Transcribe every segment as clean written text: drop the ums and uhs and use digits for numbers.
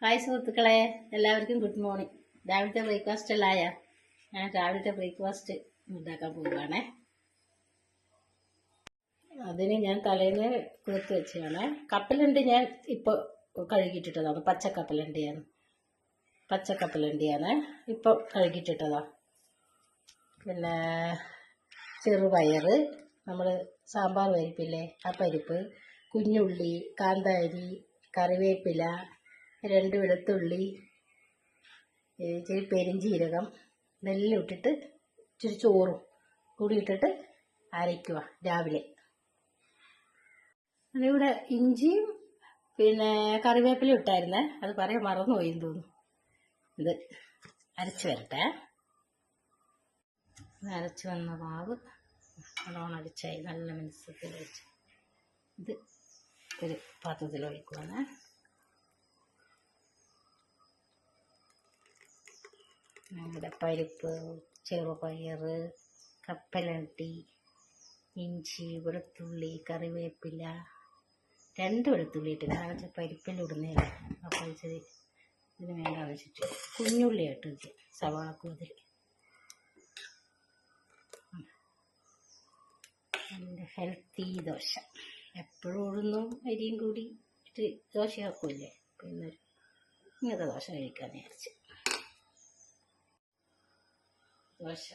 Hi സുഹൃത്തുക്കളെ, എല്ലാവർക്കും good morning. രാവിലത്തെ ബ്രേക്ക്ഫാസ്റ്റ് എല്ലാം ആയാ? ഞാൻ രാവിലത്തെ ബ്രേക്ക്ഫാസ്റ്റ് ഉണ്ടാക്കാൻ പോവുകയാണേ. അതിന് ഞാൻ തലേന്ന് കുതിർത്ത് വെച്ചതാണ്. കപ്പലണ്ടി ഞാൻ ഇപ്പോൾ കഴുകിയിട്ടിട്ടതാണ്. പച്ചക്കപ്പലണ്ടിയാണ് ഇപ്പോൾ കഴുകിയിട്ടിട്ടതാണ്. പിന്നെ ചെറുപയർ, നമ്മൾ സാമ്പാർ പരിപ്പില്ലേ, ആ പരിപ്പ്, കുഞ്ഞുള്ളി, കാന്താരി, കറിവേപ്പില, 2 വെളുത്തുള്ളി, ഇച്ചിരി പെരിഞ്ചീരകം, ഇതെല്ലാം ഇട്ടിട്ട് ഇച്ചിരി ചോറും കൂടി ഇട്ടിട്ട് അരയ്ക്കുക രാവിലെ. അതിവിടെ ഇഞ്ചിയും പിന്നെ കറിവേപ്പില ഇട്ടായിരുന്നേ, അത് പറയാൻ മറന്നുപോയി തോന്നുന്നു. ഇത് അരച്ച് വരട്ടെ. അരച്ച് വന്ന മാവ് നല്ലോണം അടിച്ചായി, നല്ല മിനുസത്തിൽ വെച്ച് ഇത് ഒരു പാത്രത്തിൽ ഒഴിക്കുവാണ്. നമ്മുടെ പരിപ്പ്, ചെറുപയർ, കപ്പലണ്ടി, ഇഞ്ചി, വെളുത്തുള്ളി, കറിവേപ്പില, 2 വെളുത്തുള്ളി ഇട്ടില്ല, കാരണം പരിപ്പിൽ ഇടുന്നില്ല. അപ്പോൾ ഇച്ചിരി ഇതിന് വേണ്ടാന്ന് വെച്ചിട്ട് കുഞ്ഞുള്ളി ഇട്ട് സവാള കൂതിൽ. എൻ്റെ ഹെൽത്തി ദോശ. എപ്പോഴും ഉഴുന്നും അരിയും കൂടി ഇട്ട് ദോശയാക്കൂല്ലേ, അപ്പോൾ ഇങ്ങനത്തെ ദോശ കഴിക്കാൻ വിചാരിച്ചു. ദോശ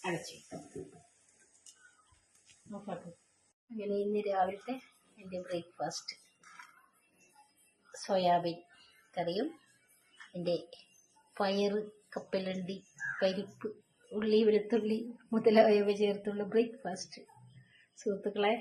അടച്ചു നോക്കാട്ടു. അങ്ങനെ ഇന്ന് രാവിലത്തെ എൻ്റെ ബ്രേക്ക്ഫാസ്റ്റ് സോയാബീൻ കറിയും എൻ്റെ പയർ, കപ്പലണ്ടി, പരിപ്പ്, ഉള്ളി, വെളുത്തുള്ളി മുതലായവ ചേർത്തുള്ള ബ്രേക്ക്ഫാസ്റ്റ്. സുഹൃത്തുക്കളെ,